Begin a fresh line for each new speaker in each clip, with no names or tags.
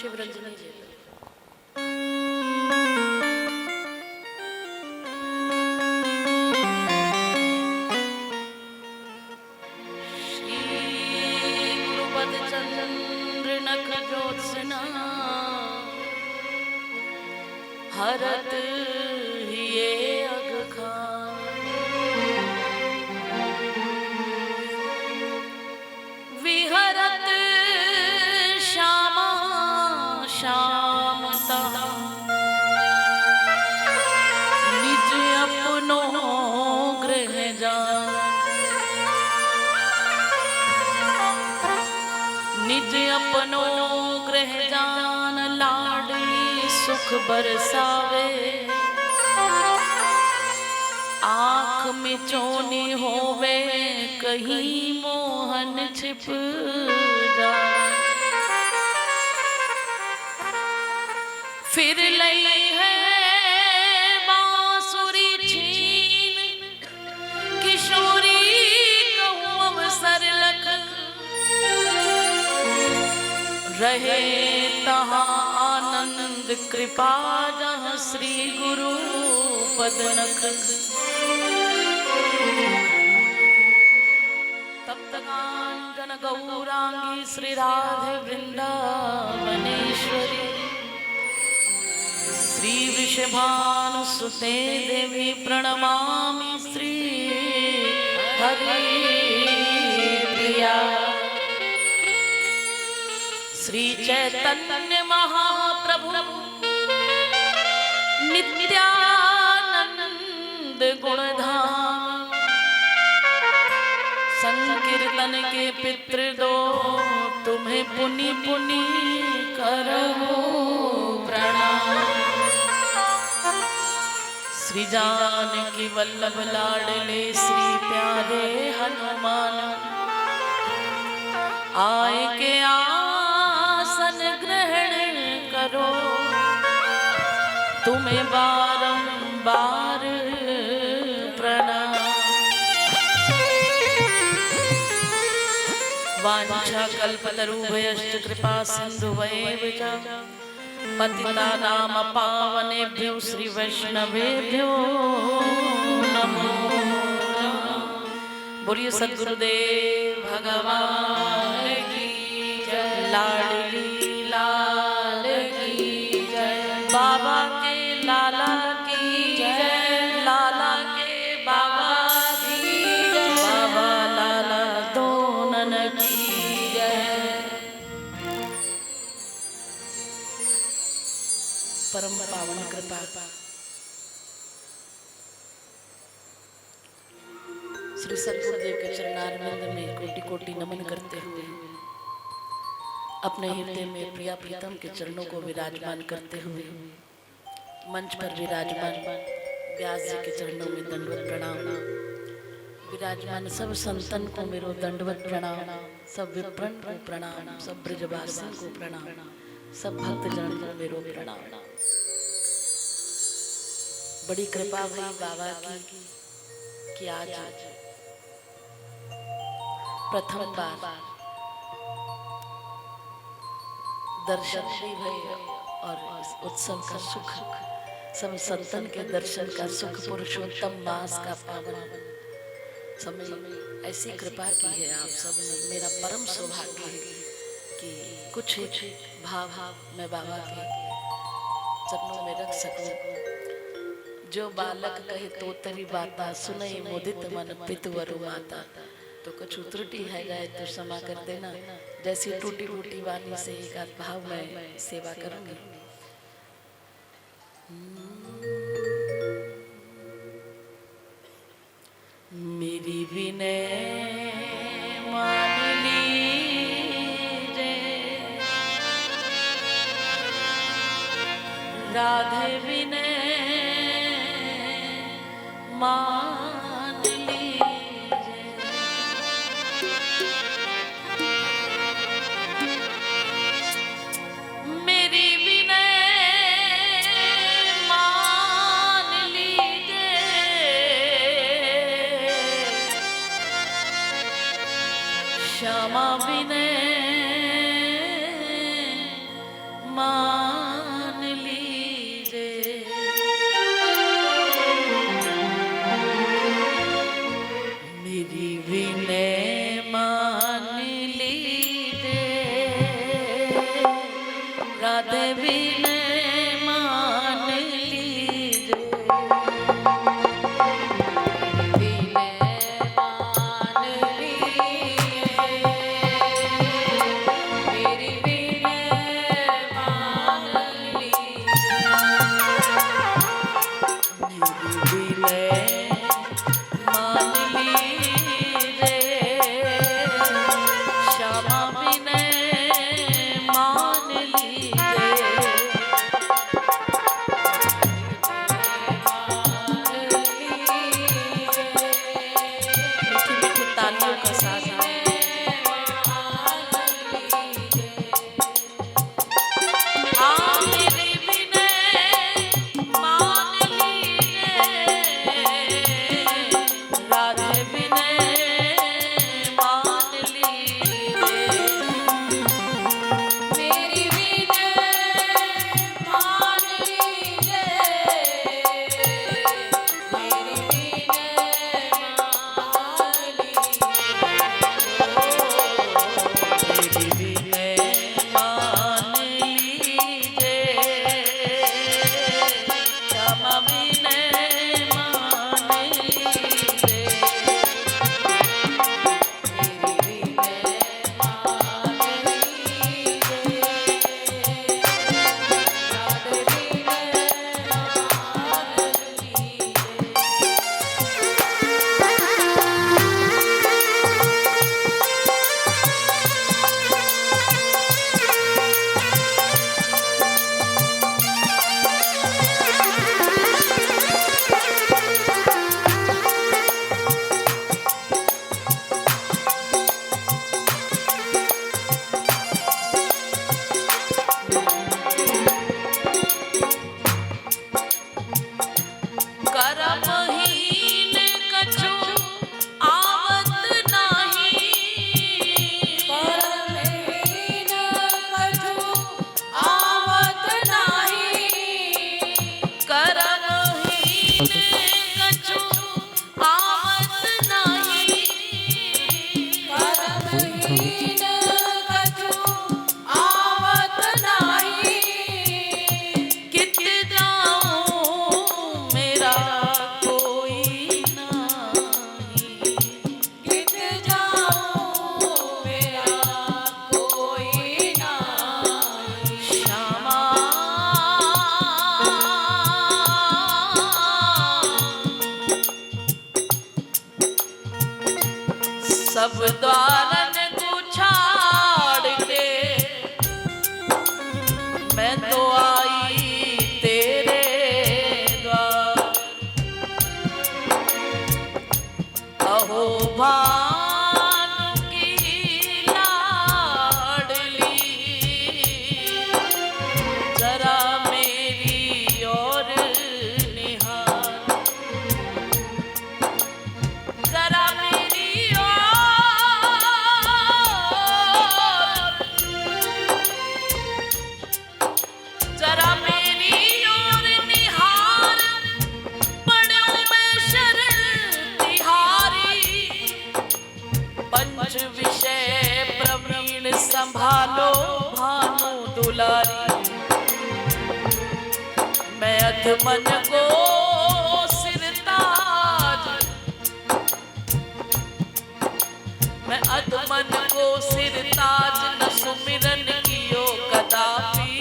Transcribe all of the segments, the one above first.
शिवरंजनी जी गुरुपद चंद्र नख ज्योत्सना हरत ये अघखान विहरत श्यामा श्यामता निज अपनो गृह जान निज अपनो गृह जान लाडली सुख बरसावे आँख में चोनी होवे कहीं मोहन छिप जाए फिर लई है बांसुरी छीन किशोरी कहूँ अवसर लख रहे तहाँ आनंद कृपा जहाँ श्री गुरु पद नख तप्तकांचन गौरांगी श्री राधे वृंदावनेश्वरी श्री वृषभानुसुते देवी प्रणमामि श्री हरि प्रिया श्री चैतन्य महाप्रभु नित्यानंद गुणधाम संकीर्तन के पितृ दो तुम्हें पुनि पुनि करो प्रणाम श्री जानकी वल्लभ लाडले श्री प्यारे हनुमान आए के आसन ग्रहण करो तुम्हें बारंबार प्रणाम वांछा कल्पतरुभ्यश्च कृपा सिन्धुभ्यैव च पतितानां पावनेभ्यो श्री वैष्णवेभ्यो नमो बोलिए सद्गुरुदेव भगवान की जय लाडली लाल की जय बाबा के लाला की जय लाला के बाबा की जय बाबा लाला दोनन की जय परम पावन कृपा श्री सद्गुरुदेव के चरणारविंद में कोटि कोटि नमन करते हुए अपने हृदय में प्रिया प्रीतम के चरणों को विराजमान करते हुए मंच पर विराजमान व्यास जी के चरणों में दंडवत प्रणाम विराजमान सब संतन को मेरो दंडवत प्रणाम सब विप्रन को प्रणाम सब ब्रजवासी को प्रणाम सब भक्त जन को मेरो प्रणाम बड़ी कृपा हुई बाबा की कि आज प्रथम बार दर्शन भी भये और इस उत्सव का सुख सब संतन के दर्शन का सुख पुरुषोत्तम मास का पावन समय ऐसी कृपा की है आप सबने मेरा परम सौभाग्य है कि कुछ भाव मैं बाबा के चरणों में रख सकूं जो बालक कहे तो तरी बाता सुनई मुदित मन पितवरु माता तो कुछ त्रुटि है गए तो क्षमा कर देना जैसी टूटी टूटी वाणी से एक आध भाव में सेवा करूंगी मेरी विनय मान लीजे राधे विनय मान लीजे मेरी विनय मान लीजे श्यामा विनय मान लीजे, मेरी विनय मान लीजे, राधे विनय मान लीजे, विनय मान लीजे, मेरी विनय मान लीजे, मेरी विनय मान लीजे, श्यामा विनय मान लीजे, मीठी मीठी तालियों का साथ मेरी विनय मान लीजे, राधे विनय मान लीजे, मेरी विनय मान लीजे, मेरी विनय मान लीजे, मेरी विनय मान लीजे, श्यामा विनय मान लीजे, मेरी विनय मान लीजे, राधे विनय मान लीजे। करमहीन कछु आवत नाही, करमहीन कछु आवत नाही, करमहीन कछु आवत नाही, करमहीन कछु आवत नाही, कित जाऊं मेरा कोई नाही, कित जाऊं मेरा कोई नाही, श्यामा सब द्वारन को छाड़ के मैं तो आई तेरे द्वार, अहो भानु की लाडली, जरा मेरी ओर निहार, जरा मेरी ओर, जरा मेरी ओर निहार, पड़ो मैं शरण तिहारी, पंच विषय प्रवीण संभालो भानु दुलारी, मैं अधमन को सिरताज, मैं अधमन को सिरताज न सुमिरन कियो कदापि,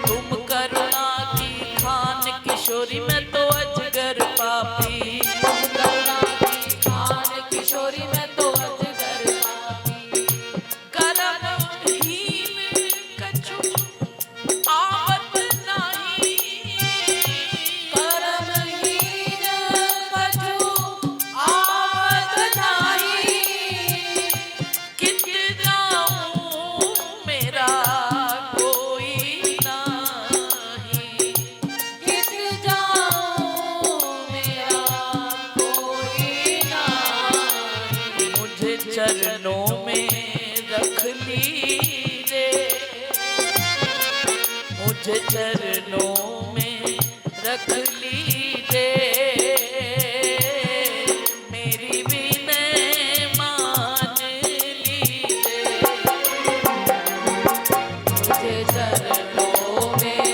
तुम करुणा की खान किशोरी मैं तो अजगर पापी, तुम करुणा की खान किशोरी मैं तो अजगर पापी, करमहीन कछु आवत नाही, करमहीन कछु आवत नाही, कित जाऊं मेरा कोई नाही, कित जाऊं मेरा कोई नाही, मुझे चरणों में रख लीजे, मुझे चरणों में रख लीजिए, मेरी विनय मान लीजिए। मुझे चरणों में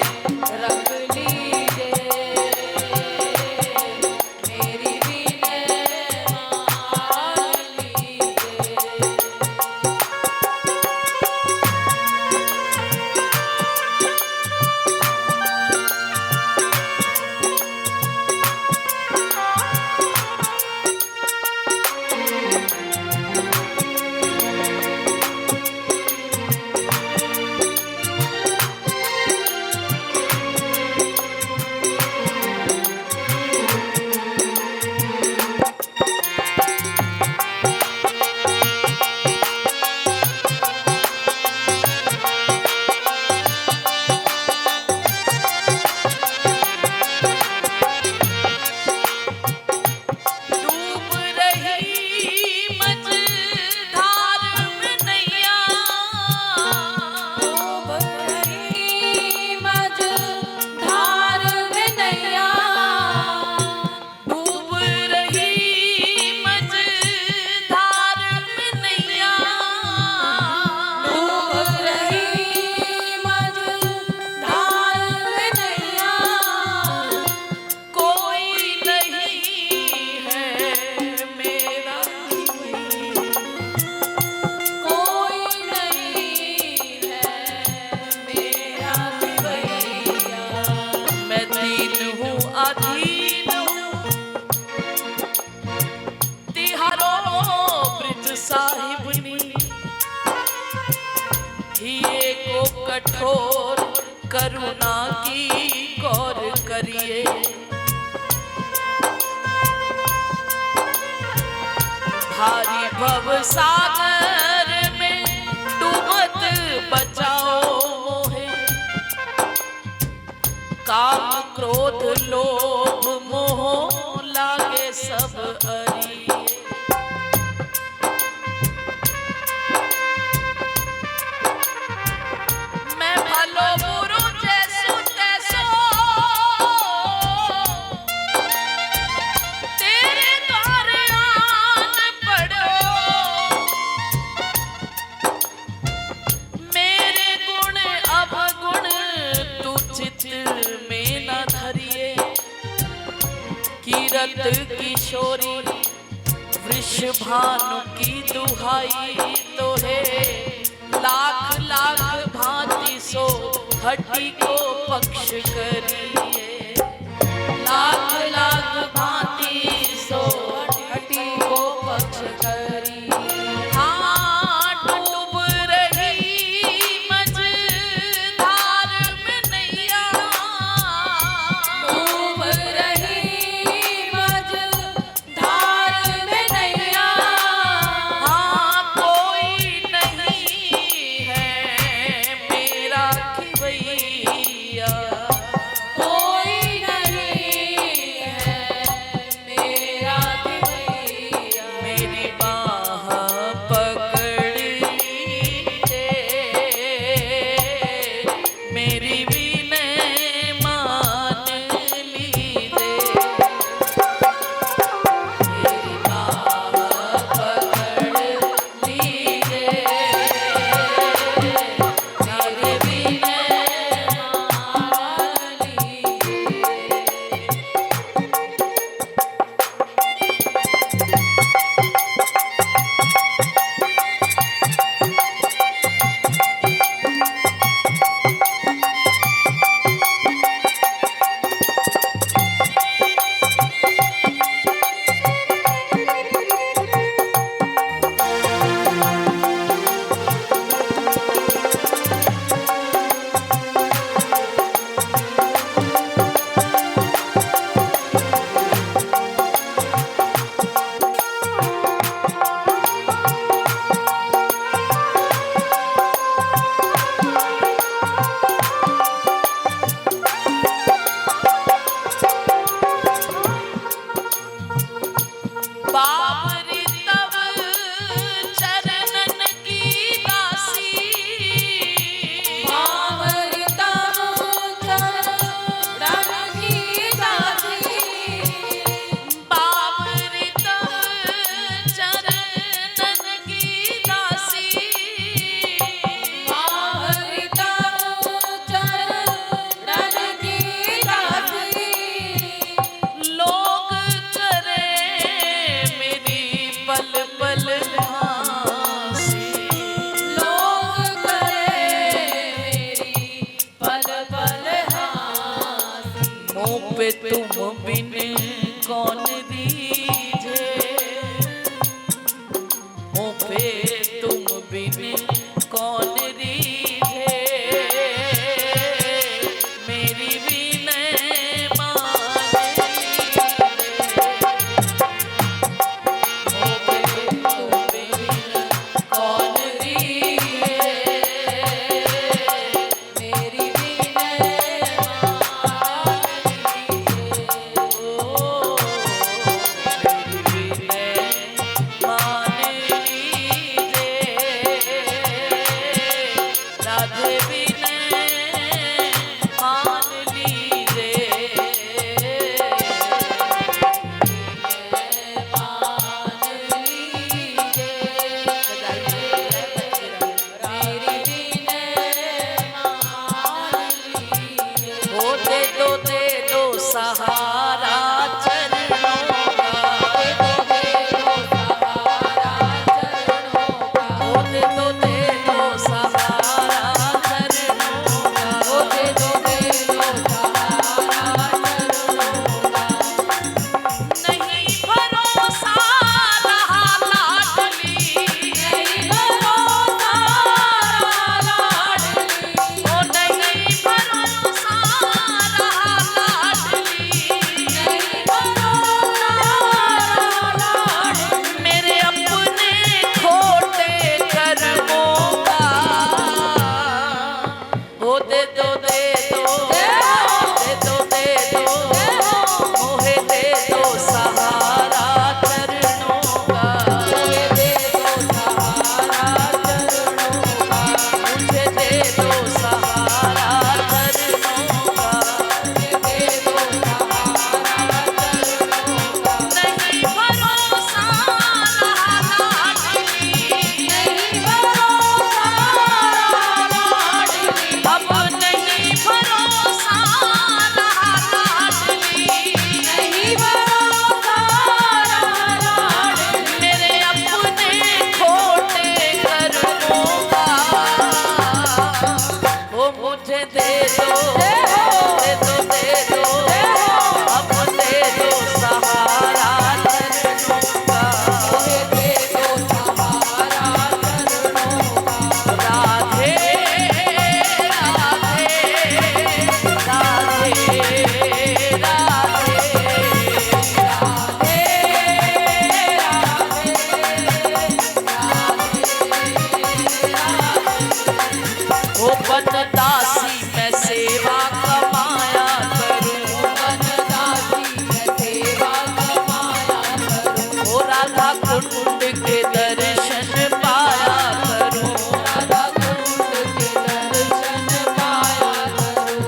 रख लीजिए, मेरी विनय मान लीजिए। अधीन तिहारो ब्रिज साहिबनी, हिये को कठोर करुणा की गौर करिए। भारी भव सागर में डूबत बचाओ मोहे, काम क्रोध लोभ मोह लागे सब अरिये। मैं भलो बुरो जैसो तैसो तेरे द्वार आन पड़ो, मेरे गुण अवगुण तू चित्त में न धरिए। कीरत किशोरी वृषभानु की दुहाई तो है, लाख लाख भांति सो हठी को पक्ष करिए। लाख लाख भांति सो हठी को पक्ष करिए। हाँ डूब रही मझधार में नैया, डूब रही मझधार में नैया। हाँ कोई नहीं पे तुम बिन कौन दीजे, मुँह पे तुम बिन कौन दीजे, मेरी विनय मान लीजिए। मुँह पे तुम बिन कौन दीजे, मेरी विनय मान लीजिए। ओ मेरी विनय मान लीजिए, राधे विनय मान लीजिए, मान लीजिए। मेरी विनय मान लीजिए। ओ दे दो सहारा चरणों का, दे दो सहारा चरणों का, ओ दे दो सहारा चरणों का, ओ दे दो सहारा चरणों का। नहीं भरोसा रहा लाडली, नहीं भरोसा रहा लाडली, ओ नहीं भरोसा रहा लाडली, नहीं भरोसा रहा लाडली। मेरे अपने खोटे कर्मों का, ओ दे दो मोहे दे दो सहारा चरणों का, मोहे दे दो सहारा चरणों का, मुझे दे दो सहारा चरणों का, मुझे दे दो सहारा चरणों का। नहीं भरोसा रहा लाडली, नहीं भरोसा रहा लाडली, अब नहीं भरोसा रहा लाडली, नहीं भरोसा रहा लाडली। मेरे अपने खोटे कर्मों का, वो मुझे दे दो, अब दे दो सहारा चरणों का, मुझे दे दो सहारा चरणों का। राधे राधे राधे ओ बनदासी मैं सेवा कमाया करूं, बनदासी मैं सेवा कमाया करूं, ओ राधा कुंड के दर्शन पाया करूं, राधा कुंड के दर्शन पाया करूं।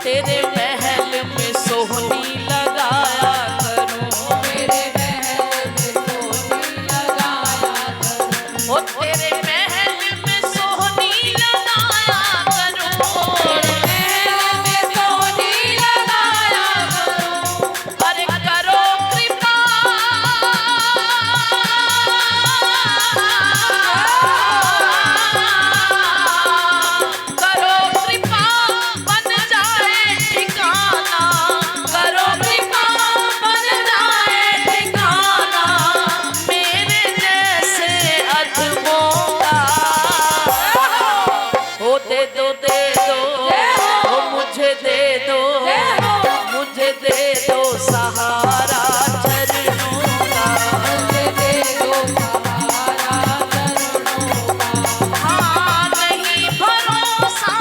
तेरे महल में सोहनी लगाया करूं, मेरे महल में सोहनी लगाया करूं, ओ तेरे महल में सोहनी लगाया करूं, तेरे महल में सोहनी लगाया करूं। अरे करो कृपा, करो कृपा बन जाए ठिकाना, करो कृपा बन जाए ठिकाना, मेरे जैसे अधमों का। ओ दे दो ओ मुझे दे दो, मुझे दे दो सहारा चरणों का, मुझे दे दो सहारा चरणों का। हाँ नहीं भरोसा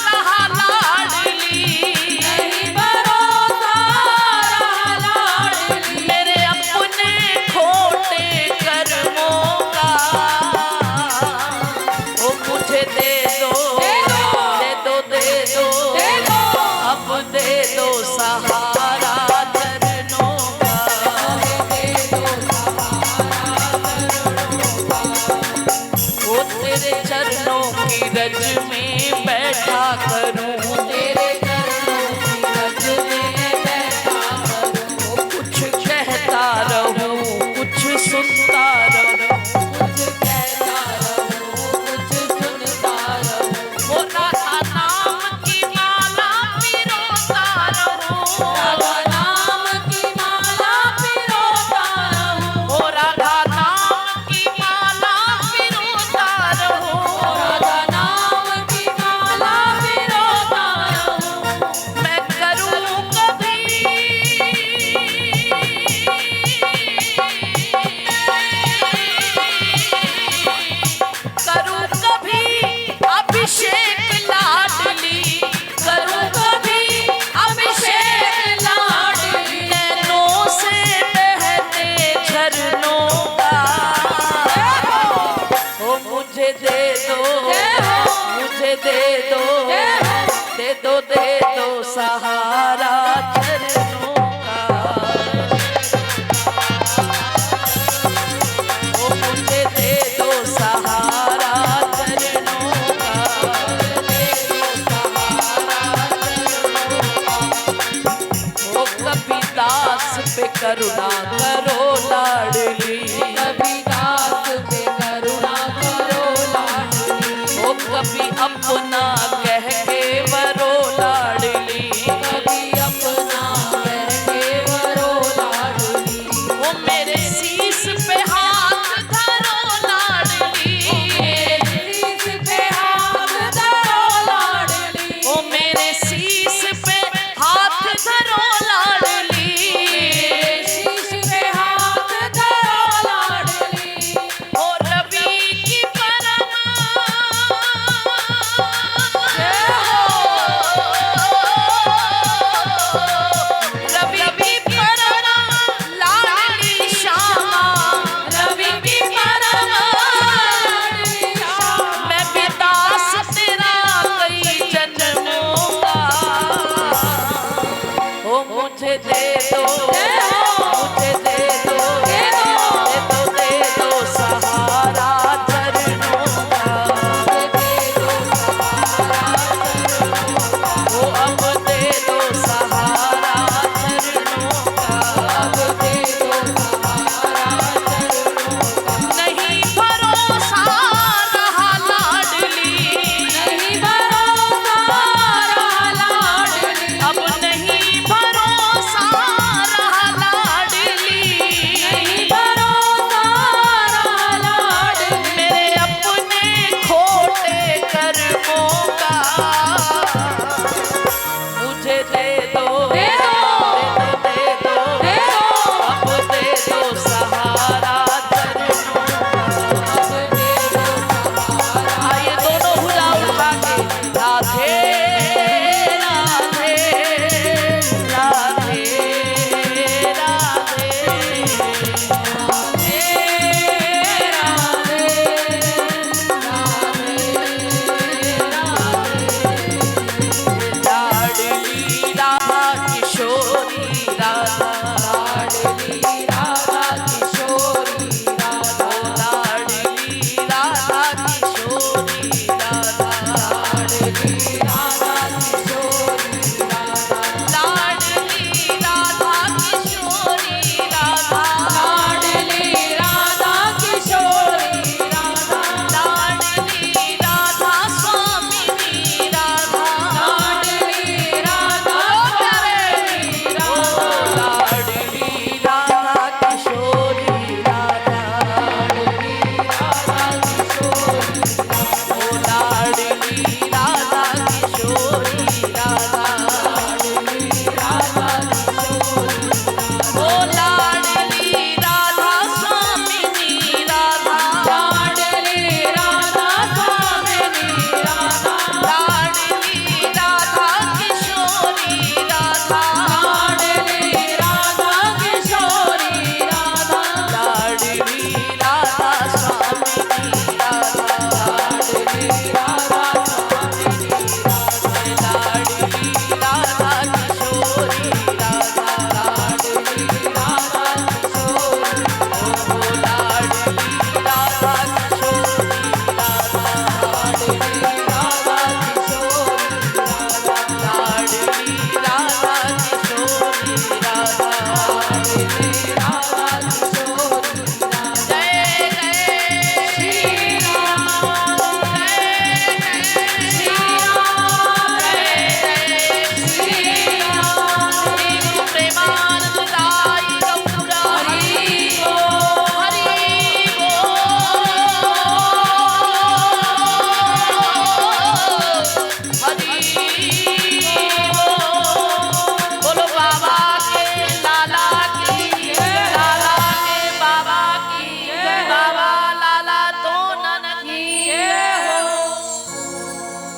रहा लाडली, नहीं भरोसा रहा लाडली, मेरे अपने खोटे कर्मों का, ओ मुझे दे दो, अब दे दो सहारा चरणों का, दे दो सहारा चरणों का। ओ तेरे चरणों की रज में बैठा करूं, तेरे चरणों की रज में बैठा करूं, कुछ कहता रहूं, कुछ सुनता रहूं, कुछ कहता रहूं, कुछ सुनता रहूं। ओ राधा नाम की माला पिरोता रहूं, दे दो, मुझे दे दो, दे दो, दे दो सहारा चरणों का। ओ मुझे दे दो सहारा चरणों का, दे दो सहारा चरणों का। ओ कबीरदास पे करुणा करो लाडली,